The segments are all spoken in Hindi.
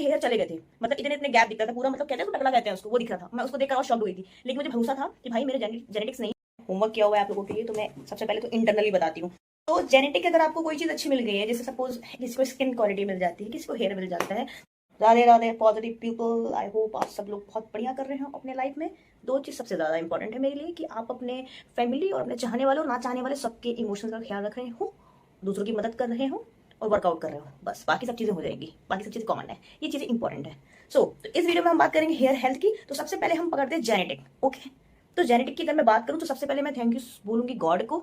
हेयर चले गए थे, मतलब इतने इतने गैप दिखता था पूरा, मतलब कहते हैं टकला कहते हैं उसको, वो दिख रहा था। मैं उसको देखकर और शॉक्ड हुई थी, लेकिन मुझे भरोसा था कि भाई मेरे जेनेटिक्स नहीं। होमवर्क किया हुआ है आप लोगों के लिए, तो मैं सबसे पहले तो इंटरनली बताती हूँ। तो जेनेटिक अगर आपको कोई चीज अच्छी मिल गई है, जैसे सपोज किसी को स्किन क्वालिटी मिल जाती है, किसी को हेयर मिल जाता है, Radhe Radhe positive people, I hope आप सब लोग बहुत बढ़िया कर रहे हो अपने लाइफ में। दो चीज सबसे ज्यादा इंपॉर्टेंट है मेरे लिए, कि आप अपने फैमिली और अपने चाहने वाले और ना चाहने वाले सबके इमोशंस का ख्याल रख रहे हो, दूसरों की मदद कर रहे हो और वर्कआउट कर रहे हो, बस बाकी सब चीजें हो जाएगी, बाकी सब चीजें कॉमन है, ये चीजें इंपॉर्टेंट है। तो इस वीडियो में हम बात करेंगे हेयर हेल्थ की। तो सबसे पहले हम पकड़ते हैं जेनेटिक। ओके, तो जेनेटिक की अगर मैं बात करूं तो सबसे पहले मैं थैंक यू बोलूंगी गॉड को,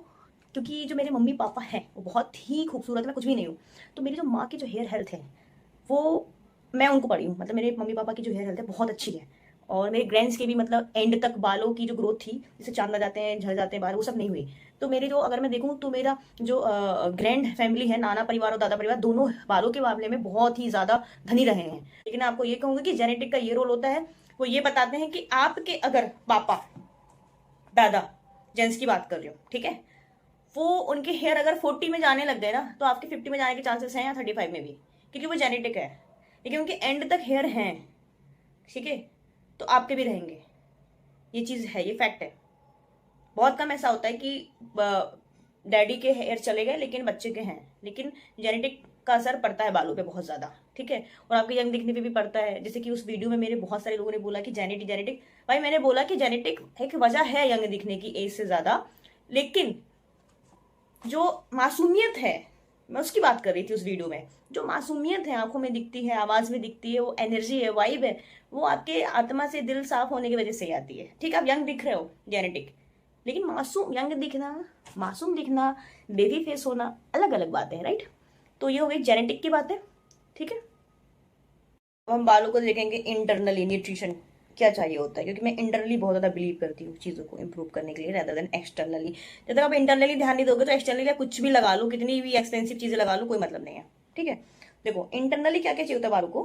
क्योंकि जो मेरे मम्मी पापा हैं वो बहुत ही खूबसूरत है, मैं कुछ भी नहीं हूँ। तो मेरी जो माँ की जो हेयर हेल्थ है वो मैं उनको पढ़ी हूँ, मतलब मेरे मम्मी पापा की जो हेयर हेल्थ है बहुत अच्छी है। और मेरे ग्रैंड्स के भी, मतलब एंड तक बालों की जो ग्रोथ थी, जैसे चांदला जाते हैं झड़ जाते हैं बाल, वो सब नहीं हुई। तो मेरे जो, अगर मैं देखूँ तो मेरा जो ग्रैंड फैमिली है, नाना परिवार और दादा परिवार, दोनों बालों के मामले में बहुत ही ज्यादा धनी रहे हैं। लेकिन आपको ये कहूंगी कि जेनेटिक का ये रोल होता है, वो ये बताते हैं कि आपके अगर पापा दादा, जेंट्स की बात कर रही हूँ, ठीक है, वो उनके हेयर अगर 40 में जाने लग गए ना, तो आपके 50 में जाने के चांसेस हैं, या 35 में भी, क्योंकि वो जेनेटिक है। लेकिन उनके एंड तक हेयर हैं, ठीक है, तो आपके भी रहेंगे। ये चीज है, ये फैक्ट है। बहुत कम ऐसा होता है कि डैडी के हेयर चले गए लेकिन बच्चे के हैं, लेकिन जेनेटिक का असर पड़ता है बालों पे बहुत ज्यादा, ठीक है। और आपके यंग दिखने पे भी पड़ता है, जैसे कि उस वीडियो में मेरे बहुत सारे लोगों ने बोला कि जेनेटिक जेनेटिक। भाई मैंने बोला कि जेनेटिक एक वजह है यंग दिखने की एज से ज्यादा, लेकिन जो मासूमियत है, मैं उसकी बात कर रही थी उस वीडियो में। जो मासूमियत है, आंखों में दिखती है, आवाज में दिखती है, वो एनर्जी है, वाइब है, वो आपके आत्मा से, दिल साफ होने की वजह से ही आती है। ठीक है, आप यंग दिख रहे हो जेनेटिक, लेकिन मासूम यंग दिखना, मासूम दिखना, बेबी फेस होना अलग अलग बातें हैं, राइट। तो ये हो गई जेनेटिक की बातें, ठीक है। अब हम बालों को देखेंगे इंटरनली, न्यूट्रिशन क्या चाहिए होता है, क्योंकि मैं इंटरनली बहुत ज्यादा बिलीव करती हूँ चीजों को इंप्रूव करने के लिए, rather देन एक्सटर्नली। जब तक आप इंटरनली ध्यान नहीं दोगे तो एक्सटर्नली आप कुछ भी लगा लो, कितनी भी एक्सपेंसिव चीजें लगा लो, कोई मतलब नहीं है, ठीक है। देखो इंटरनली क्या क्या चाहिए होता है बालों को,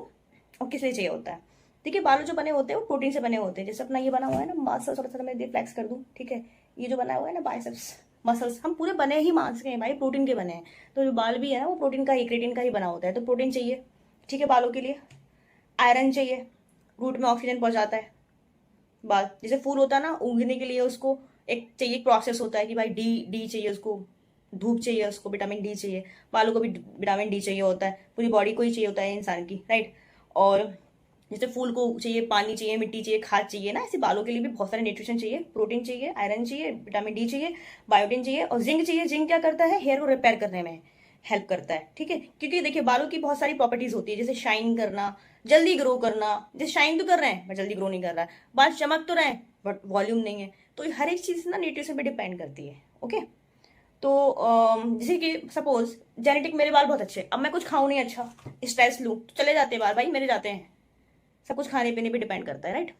और किस लिए चाहिए होता है। देखिए बाल जो बने होते हैं वो प्रोटीन से बने होते हैं, जैसे अपना ये बना हुआ है ना मसल्स, थोड़ा सा मैं फ्लैक्स कर दूं, ठीक है। ये जो बना हुआ है ना बाइसेप्स मसल्स, हम पूरे बने ही मांस के हैं भाई, प्रोटीन के बने हैं। तो जो बाल भी है ना वो प्रोटीन का ही, क्रेटिन का ही बना होता है, तो प्रोटीन चाहिए, ठीक है, बालों के लिए। आयरन चाहिए, रूट में ऑक्सीजन पहुंचाता है। बाल जैसे फूल होता है ना, उगने के लिए उसको एक चाहिए, प्रोसेस होता है कि भाई डी डी चाहिए उसको, धूप चाहिए उसको, विटामिन डी चाहिए। बालों को भी विटामिन डी चाहिए होता है, पूरी बॉडी को ही चाहिए होता है इंसान की, राइट। और जैसे फूल को चाहिए पानी चाहिए, मिट्टी चाहिए, खाद चाहिए ना, ऐसे बालों के लिए भी बहुत सारे न्यूट्रिशन चाहिए, प्रोटीन चाहिए, आयरन चाहिए, विटामिन डी चाहिए, बायोटिन चाहिए, और जिंक चाहिए। जिंक क्या करता है, हेयर को रिपेयर करने में हेल्प करता है, ठीक है। क्योंकि देखिए बालों की बहुत सारी प्रॉपर्टीज होती है, जैसे शाइन करना, जल्दी ग्रो करना। जैसे शाइन तो कर रहे हैं बट जल्दी ग्रो नहीं कर रहा है, बाल चमक तो रहे हैं बट वॉल्यूम नहीं है। तो हर एक चीज ना न्यूट्रिशन पे डिपेंड करती है, ओके। तो जैसे कि सपोज जेनेटिक मेरे बाल बहुत अच्छे, अब मैं कुछ खाऊं नहीं अच्छा, स्ट्रेस लूं तो चले जाते हैं बाल, भाई मेरे जाते हैं। सब कुछ खाने पीने पे डिपेंड करता है, राइट।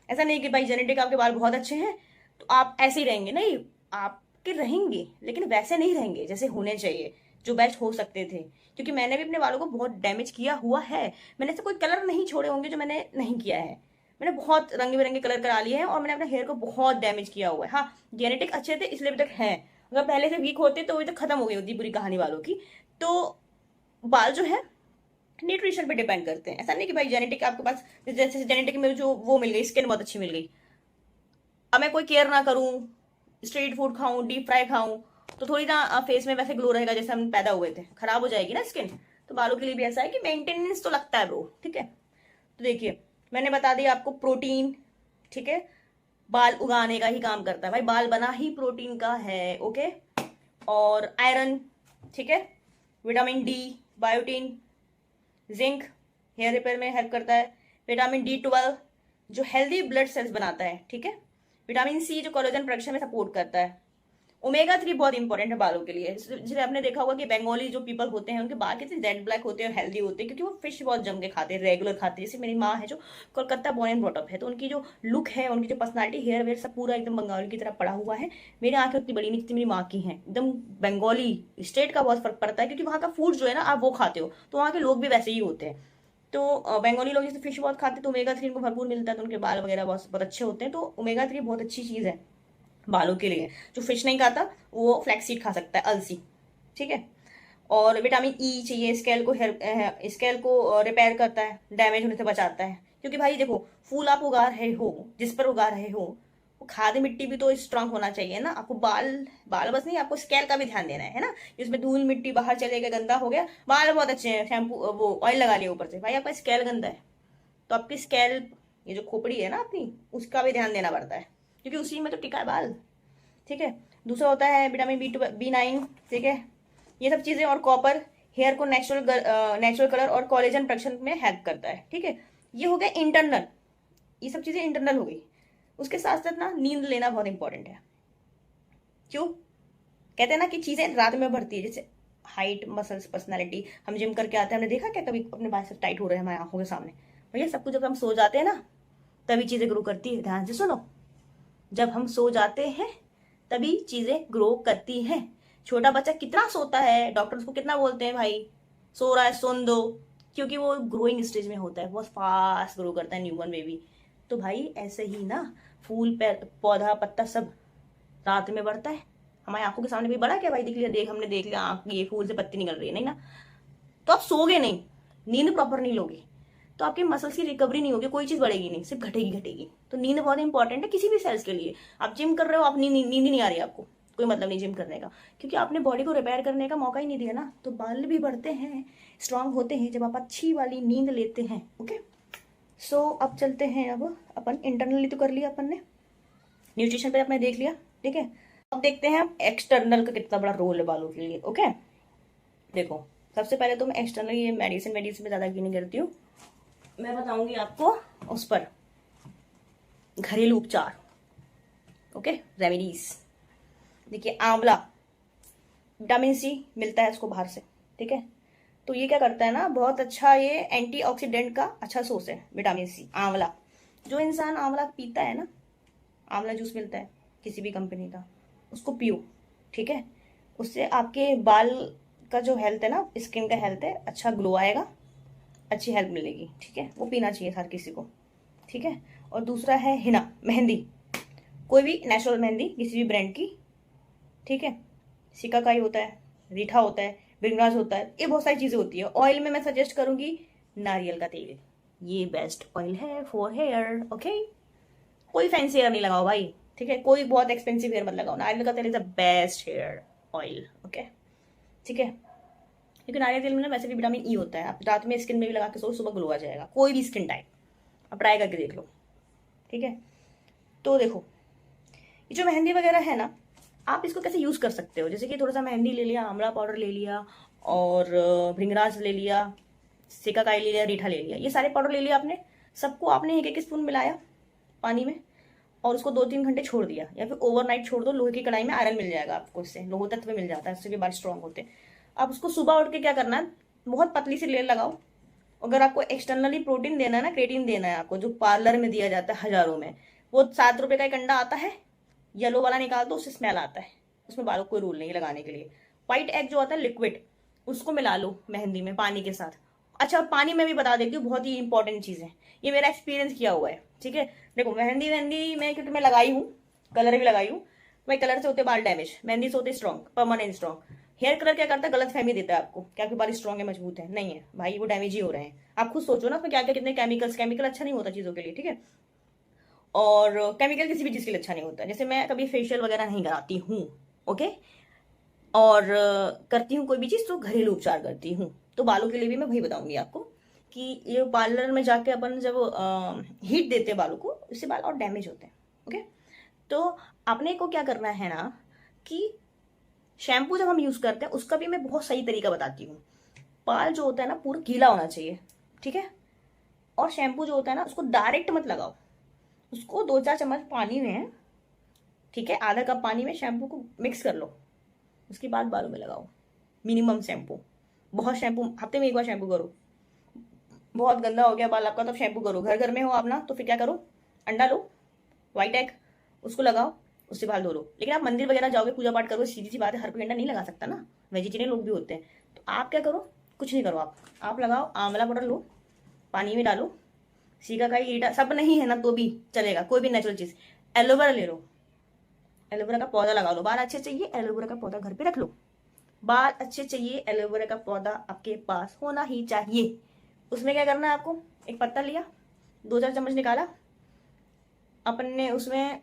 ऐसा नहीं कि भाई जेनेटिक आपके बाल बहुत अच्छे हैं तो आप ऐसे ही रहेंगे, नहीं, आपके रहेंगे लेकिन वैसे नहीं रहेंगे जैसे होने चाहिए, जो बेस्ट हो सकते थे। क्योंकि मैंने भी अपने बालों को बहुत डैमेज किया हुआ है, मैंने ऐसे कोई कलर नहीं छोड़े होंगे जो मैंने नहीं किया है। मैंने बहुत रंग बिरंगे कलर करा लिए हैं और मैंने अपने हेयर को बहुत डैमेज किया हुआ है। हाँ, जेनेटिक अच्छे थे इसलिए अभी तक है, अगर पहले से वीक होते तो अभी तक खत्म हो गई होती पूरी कहानी बालों की। तो बाल जो है न्यूट्रिशन पे डिपेंड करते हैं, ऐसा नहीं कि भाई जेनेटिक आपके पास, जैसे जेनेटिक में जो वो मिल गई, स्किन बहुत अच्छी मिल गई, अब मैं कोई केयर ना करूं, स्ट्रीट फूड खाऊं, डीप फ्राई खाऊं, तो थोड़ी ना फेस में वैसे ग्लो रहेगा जैसे हम पैदा हुए थे, खराब हो जाएगी ना स्किन। तो बालों के लिए भी ऐसा है कि मेंटेनेंस तो लगता है ब्रो, ठीक है। तो देखिए मैंने बता दिया आपको प्रोटीन, ठीक है, बाल उगाने का ही काम करता है भाई, बाल बना ही प्रोटीन का है, ओके। और आयरन, ठीक है, vitamin D, biotin, zinc hair repair में हेल्प करता है, विटामिन D12 जो हेल्दी ब्लड सेल्स बनाता है, ठीक है, विटामिन सी जो कोलेजन प्रोडक्शन में सपोर्ट करता है, ओमेगा 3 बहुत इंपॉर्टेंट है बालों के लिए। जैसे आपने देखा होगा कि बंगाली जो पीपल होते हैं उनके बाल कितने जेड ब्लैक होते हैं और हेल्दी होते हैं, क्योंकि वो फिश बहुत जम के खाते हैं, रेगुलर खाते हैं। जैसे मेरी माँ है जो Kolkata born and brought up है, तो उनकी जो लुक है, उनकी जो पर्सनालिटी, हेयर वेयर सब पूरा एकदम बंगाली की तरह पड़ा हुआ है। मेरी आंखें उतनी बड़ी नहीं जितनी मेरी माँ की हैं, एकदम बंगाली स्टेट का बहुत फर्क पड़ता है, क्योंकि वहाँ का फूड जो है ना आप वो खाते हो, तो वहाँ के लोग भी वैसे ही होते हैं। तो बंगाली लोग जैसे फिश बहुत खाते हैं तो ओमेगा 3 इनको भरपूर मिलता है, तो उनके बाल वगैरह बहुत बहुत अच्छे होते हैं। तो ओमेगा 3 बहुत अच्छी चीज है बालों के लिए। जो फिश नहीं खाता वो फ्लैक्स सीड खा सकता है, अलसी, ठीक है। और विटामिन ई चाहिए, स्केल को रिपेयर करता है, डैमेज होने से बचाता है। क्योंकि भाई देखो, फूल आप उगा रहे हो, जिस पर उगा रहे हो, वो खाद मिट्टी भी तो स्ट्रांग होना चाहिए ना। आपको बाल बाल बस नहीं, आपको स्केल का भी ध्यान देना है ना। इसमें धूल मिट्टी बाहर चले गए, गंदा हो गया, बाल बहुत अच्छे हैं, शैम्पू वो ऑयल लगा लिया ऊपर से, भाई आपका स्केल गंदा है, तो आपकी स्केल, ये जो खोपड़ी है ना अपनी, उसका भी ध्यान देना पड़ता है, क्योंकि उसी में तो टिका है बाल। ठीक है। दूसरा होता है विटामिन B9। ठीक है। ये सब चीजें, और कॉपर हेयर को नेचुरल कलर और कोलेजन प्रोडक्शन में हेल्प करता है। ठीक है। ये हो गया इंटरनल, ये सब चीजें इंटरनल हो गई। उसके साथ साथ ना नींद लेना बहुत इंपॉर्टेंट है। क्यों कहते हैं ना कि चीजें रात में बढ़ती है, जैसे हाइट, मसल्स, पर्सनालिटी। हम जिम करके आते हैं, हमने देखा क्या कभी अपने बाइसेप्स टाइट हो रहे हैं हमारी आंखों के सामने? भैया सब कुछ जब हम सो जाते हैं ना, तभी चीजें ग्रो करती है। ध्यान से सुनो, जब हम सो जाते हैं तभी चीजें ग्रो करती हैं। छोटा बच्चा कितना सोता है, डॉक्टर उसको कितना बोलते हैं, भाई सो रहा है सोन दो, क्योंकि वो ग्रोइंग स्टेज में होता है, बहुत फास्ट ग्रो करता है न्यूबॉर्न बेबी। तो भाई ऐसे ही ना, फूल पौधा पत्ता सब रात में बढ़ता है। हमारी आंखों के सामने भी बड़ा क्या भाई, देख लिया, हमने देख लिया आंख, ये फूल से पत्ती निकल रही है, नहीं ना। तो आप सोगे नहीं, नींद प्रॉपर नहीं लोगे, तो आपके मसल्स की रिकवरी नहीं होगी, कोई चीज बढ़ेगी नहीं, सिर्फ घटेगी। तो नींद बहुत इंपॉर्टेंट है किसी भी सेल्स के लिए। आप जिम कर रहे हो, आप नींद ही नहीं आ रही है आपको, कोई मतलब नहीं जिम करने का, क्योंकि आपने बॉडी को रिपेयर करने का मौका ही नहीं दिया ना। तो बाल भी बढ़ते हैं, स्ट्रांग होते हैं, जब आप अच्छी वाली नींद लेते हैं। ओके। सो अब चलते हैं, अब अपन इंटरनली तो कर लिया अपन ने, न्यूट्रिशन पे आपने देख लिया। ठीक है। अब देखते हैं एक्सटर्नल का कितना बड़ा रोल है बालों के लिए। ओके। देखो, सबसे पहले तो मैं एक्सटर्नल ये मेडिसिन में ज्यादा यकीन नहीं करती हूँ, मैं बताऊंगी आपको उस पर घरेलू उपचार। Okay, remedies. देखिए, आंवला, विटामिन सी मिलता है इसको बाहर से। ठीक है। तो ये क्या करता है ना, बहुत अच्छा, ये एंटीऑक्सीडेंट का अच्छा सोर्स है विटामिन सी, आंवला। जो इंसान आंवला पीता है ना, आंवला जूस मिलता है किसी भी कंपनी का, उसको पियो। ठीक है। उससे आपके बाल का जो हेल्थ है ना, स्किन का हेल्थ है, अच्छा ग्लो आएगा, अच्छी हेल्प मिलेगी। ठीक है। वो पीना चाहिए हर किसी को। ठीक है। और दूसरा है हिना, मेहंदी, कोई भी नेचुरल मेहंदी किसी भी ब्रांड की। ठीक है। सिकाकाई होता है, रीठा होता है, भृंगराज होता है, ये बहुत सारी चीजें होती है। ऑयल में मैं सजेस्ट करूंगी नारियल का तेल, ये बेस्ट ऑयल है फॉर हेयर। ओके। कोई फैंसी हेयर नहीं लगाओ भाई। ठीक है। कोई बहुत एक्सपेंसिव हेयर मत लगाओ, नारियल का तेल is the best hair oil. Okay. ठीक है। क्योंकि नारियल तेल में ना वैसे भी विटामिन ई होता है, आप रात में स्किन में भी लगा के सो, सुबह ग्लो आ जाएगा, कोई भी स्किन टाइप, आप ट्राई करके देख लो। ठीक है। तो देखो, ये जो मेहंदी वगैरह है ना, आप इसको कैसे यूज कर सकते हो, जैसे कि थोड़ा सा मेहंदी ले लिया, आंवला पाउडर ले लिया, और भृंगराज ले लिया, सिकाकाई ले लिया, रीठा ले लिया, ये सारे पाउडर ले लिया आपने, सबको आपने एक स्पून मिलाया पानी में, और उसको 2-3 घंटे छोड़ दिया, या फिर ओवरनाइट छोड़ दो। लोहे की कढ़ाई में आयरन मिल जाएगा आपको, इससे लोह तत्व मिल जाता है, इससे भी बाल स्ट्रांग होते हैं। अब उसको सुबह उठ के क्या करना है, बहुत पतली सी लेयर लगाओ। अगर आपको एक्सटर्नली प्रोटीन देना है ना, क्रेटीन देना है आपको, जो पार्लर में दिया जाता है हजारों में, वो 7 रुपए का एक अंडा आता है, येलो वाला निकाल दो, उससे स्मेल आता है, उसमें बालों को कोई रूल नहीं है लगाने के लिए। व्हाइट एग जो आता है लिक्विड, उसको मिला लो मेहंदी में पानी के साथ। अच्छा, पानी में भी बता देती हूँ, बहुत ही इंपॉर्टेंट चीज है, ये मेरा एक्सपीरियंस किया हुआ है। ठीक है। देखो, मेहंदी मेहंदी में क्योंकि मैं लगाई हूँ, कलर भी लगाई हूँ, भाई कलर से होते बाल डैमेज, मेहंदी से होते strong, permanent strong. Hair colour क्या करता है, गलत फहमी देता है आपको, क्या आपके बाल स्ट्रॉन्ग है, मजबूत है, नहीं है भाई, वो डैमेज ही हो रहे हैं। आप खुद सोचो ना, उसमें क्या क्या कितने केमिकल अच्छा नहीं होता चीजों के लिए। ठीक है। और केमिकल किसी भी चीज के लिए अच्छा नहीं होता। जैसे मैं कभी फेशियल वगैरह नहीं कराती हूँ। ओके। और करती हूँ कोई भी चीज तो घरेलू उपचार करती हूँ। तो बालों के लिए भी मैं वही बताऊंगी आपको, कि ये पार्लर में जाके अपन जब हीट देते हैं बालों को, इससे बाल और डैमेज होते हैं। ओके। तो आपने को क्या करना है ना, कि शैम्पू जब हम यूज करते हैं उसका भी मैं बहुत सही तरीका बताती हूँ। बाल जो होता है ना, पूरा गीला होना चाहिए। ठीक है। और शैम्पू जो होता है ना, उसको डायरेक्ट मत लगाओ, उसको 2-4 चम्मच पानी में, ठीक है, आधा कप पानी में शैम्पू को मिक्स कर लो, उसके बाद बालों में लगाओ। मिनिमम शैम्पू, बहुत शैम्पू, हफ्ते में एक बार शैम्पू करो। बहुत गंदा हो गया बाल आपका, तो शैम्पू करो। घर घर में हो आप ना, तो फिर क्या करो, अंडा लो, व्हाइट एग, उसको लगाओ, उससे बाल धो लो। लेकिन आप मंदिर वगैरह जाओगे, पूजा पाठ करोगे, सीधी सी बात है, हर कोई अंडा नहीं लगा सकता ना, वेजिटेरियन लोग भी होते हैं। तो आप क्या करो, कुछ नहीं करो, आप लगाओ, आंवला पाउडर लो, पानी में डालो, सीकाकाई, ईटा सब नहीं है ना तो भी चलेगा, कोई भी नेचुरल चीज। एलोवेरा ले लो, एलोवेरा का पौधा लगा लो, बाल अच्छे चाहिए, एलोवेरा का पौधा घर पे रख लो, बाल अच्छे चाहिए, एलोवेरा का पौधा आपके पास होना ही चाहिए। उसमें क्या करना है आपको, एक पत्ता लिया, 2-4 चम्मच निकाला, अपन ने उसमें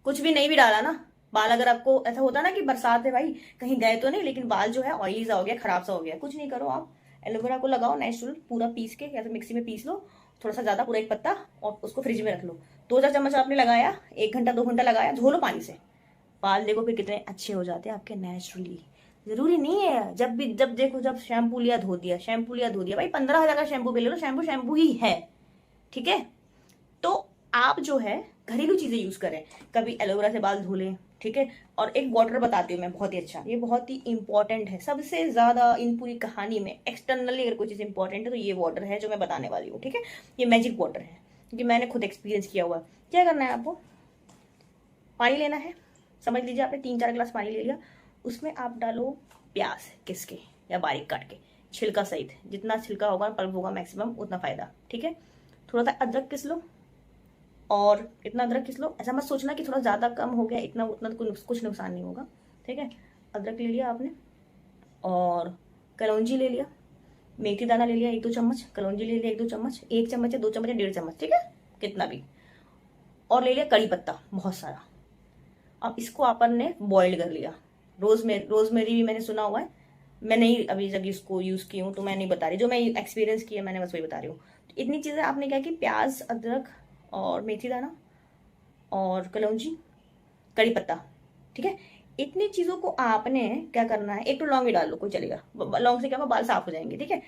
कुछ भी नहीं भी डाला ना, बाल अगर आपको ऐसा होता ना कि बरसात है भाई कहीं गए तो नहीं, लेकिन बाल जो है ऑयली सा हो गया, खराब सा हो गया, कुछ नहीं करो आप, एलोवेरा को लगाओ नेचुरल, पूरा पीस के या फिर मिक्सी में पीस लो थोड़ा सा ज्यादा, पूरा एक पत्ता, और उसको फ्रिज में रख लो। 2-4 चम्मच आपने लगाया, 1 घंटा 2 घंटा लगाया, धो लो पानी से, बाल देखो फिर कितने अच्छे हो जाते हैं आपके नेचुरली। जरूरी नहीं है जब देखो जब शैम्पू लिया धो दिया, शैम्पू लिया धो दिया, भाई 15,000 का शैम्पू भी ले लो, शैम्पू शैम्पू ही है, ठीक है। तो आप जो है घरेलू चीजें यूज करें, कभी एलोवेरा से बाल धो लें, ठीक है। और एक वाटर बताती हूँ मैं, बहुत ही अच्छा, ये बहुत ही इंपॉर्टेंट है, सबसे ज्यादा इन पूरी कहानी में एक्सटर्नली अगर कोई चीज इंपॉर्टेंट है तो ये वाटर है जो मैं बताने वाली हूँ, ठीक है। ये मैजिक वाटर है क्योंकि मैंने खुद एक्सपीरियंस किया हुआ। क्या करना है आपको, पानी लेना है, समझ लीजिए आपने 3-4 गिलास पानी ले लिया, उसमें आप डालो प्याज किस के या बारीक काट के, छिलका सहित, जितना छिलका होगा पल्प होगा मैक्सिमम उतना फायदा, ठीक है। थोड़ा सा अदरक किस लो, और इतना अदरक किस लो, ऐसा मत सोचना कि थोड़ा ज्यादा कम हो गया, इतना उतना तो कुछ नुकसान नहीं होगा, ठीक है। अदरक ले लिया आपने, और कलौंजी ले लिया, मेथी दाना ले लिया 1-2 चम्मच, कलौंजी ले लिया 1-2 चम्मच, 1 चम्मच या 2 चम्मच या 1.5 चम्मच, ठीक है, कितना भी, और ले लिया कड़ी पत्ता बहुत सारा। अब इसको अपन ने बॉइल्ड कर लिया। रोजमेरी भी मैंने सुना हुआ है, मैं नहीं अभी जब इसको यूज की हूँ तो मैं नहीं बता रही, जो मैं एक्सपीरियंस किया मैंने बस वही बता रही हूँ। तो इतनी चीजें आपने क्या की, प्याज, अदरक और मेथी दाना और कलौंजी, कड़ी पत्ता, ठीक है। इतनी चीजों को आपने क्या करना है, एक तो लौंग भी डाल लो कोई चलेगा, लौंग से क्या होगा बाल साफ हो जाएंगे, ठीक है।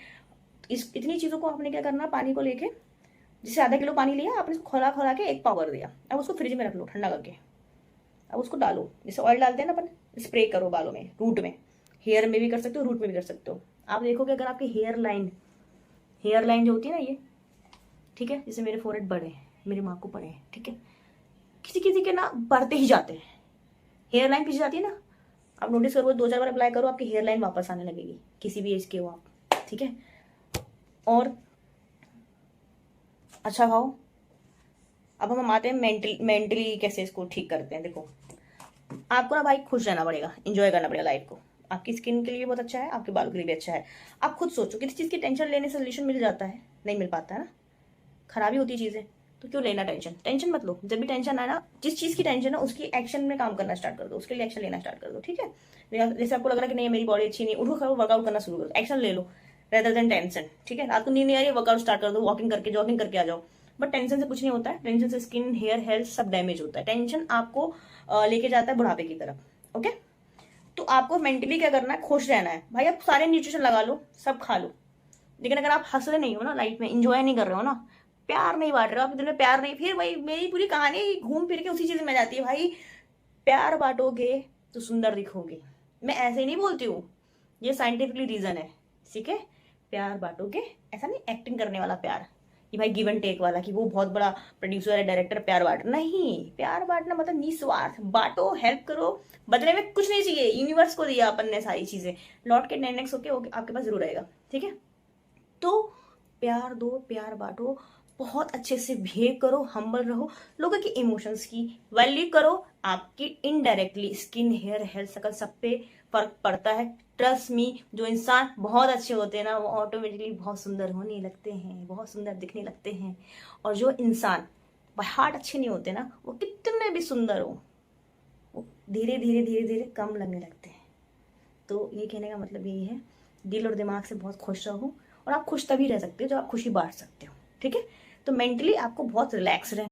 इतनी चीजों को आपने क्या करना, पानी को लेके, जैसे आधा किलो पानी लिया आपने, उसको खौला खौला के एक पाव कर दिया, अब उसको फ्रिज में रख लो ठंडा करके। अब उसको डालो, जैसे ऑयल डालते हैं ना अपन, स्प्रे करो बालों में, रूट में, हेयर में भी कर सकते हो, रूट में भी कर सकते हो। आप देखोगे अगर आपकी हेयर लाइन जो होती है ना ये, ठीक है, जैसे मेरे फोरहेड बड़े हैं, मेरी माँ को बड़े हैं, ठीक है, किसी किसी के ना बढ़ते ही जाते हैं, हेयर लाइन पीछे जाती है ना, आप नोटिस करो 2-4 बार अप्लाई करो, आपकी हेयर लाइन वापस आने लगेगी, किसी भी एज के हो आप, ठीक है। और अच्छा खाओ। अब हम आते हैं मेंटली कैसे इसको ठीक करते हैं। देखो आपको ना भाई खुश रहना पड़ेगा, इंजॉय करना पड़ेगा लाइफ को, आपकी स्किन के लिए बहुत अच्छा है, आपके बालों के लिए भी अच्छा है। आप खुद सोचो किसी चीज की टेंशन लेने से सोल्यूशन मिल जाता है, नहीं मिल पाता है ना, खराबी होती है चीजें, तो क्यों लेना टेंशन, टेंशन मत लो। जब भी टेंशन आए ना, जिस चीज की टेंशन है उसकी एक्शन में काम करना स्टार्ट कर दो, उसके लिए एक्शन लेना स्टार्ट कर दो, ठीक है। जैसे आपको लग रहा है कि नहीं मेरी बॉडी अच्छी नहीं, उठो खड़ो वर्कआउट करना शुरू करो, एक्शन ले लो रेदर देन टेंशन, ठीक है। रात को नींद नहीं आ रही है, वर्कआउट स्टार्ट कर दो, वॉकिंग करके जॉगिंग करके आ जाओ। बट टेंशन से कुछ नहीं होता है, टेंशन से स्किन, हेयर, हेल्थ सब डैमेज होता है। टेंशन आपको लेके जाता है बुढ़ापे की तरफ, ओके। तो आपको मेंटली क्या करना है, खुश रहना है भाई। आप सारे न्यूट्रिशन लगा लो, सब खा लो, लेकिन अगर आप हंस रहे नहीं हो ना लाइफ में, इंजॉय नहीं कर रहे हो ना, प्यार नहीं बांट रहे हो, आपके दिल में प्यार नहीं, फिर वही मेरी पूरी कहानी घूम फिर के उसी चीज में जाती है भाई। प्यार बांटोगे तो सुंदर दिखोगे, मैं ऐसे ही नहीं बोलती हूँ, ये साइंटिफिकली रीजन है, ठीक है। प्यार बांटोगे, ऐसा नहीं एक्टिंग करने वाला प्यार कि भाई गिव एंड टेक वाला, कि वो बहुत बड़ा प्रोड्यूसर है डायरेक्टर, प्यार बांट, नहीं, प्यार बांटना मतलब निस्वार्थ बांटो, हेल्प करो, बदले में कुछ नहीं चाहिए, यूनिवर्स को दिया अपन ने सारी चीजें, लौट के 10x होके आपके पास जरूर आएगा, ठीक है। तो प्यार दो, प्यार बांटो, बहुत अच्छे से बिहेव करो, हम्बल रहो, लोगों की इमोशंस की वैल्यू करो, आपकी इनडायरेक्टली स्किन, हेयर, हेल्थ, सकल सब पे फर्क पड़ता है। ट्रस्ट मी, जो इंसान बहुत अच्छे होते हैं ना वो ऑटोमेटिकली बहुत सुंदर होने लगते हैं, बहुत सुंदर दिखने लगते हैं। और जो इंसान बाय हार्ट अच्छे नहीं होते ना, वो कितने भी सुंदर हो, वो धीरे धीरे धीरे धीरे कम लगने लगते हैं। तो ये कहने का मतलब यही है, दिल और दिमाग से बहुत खुश रहो, और आप खुश तभी रह सकते हो जब आप खुशी बांट सकते हो, ठीक है। तो मेंटली आपको बहुत रिलैक्स रहे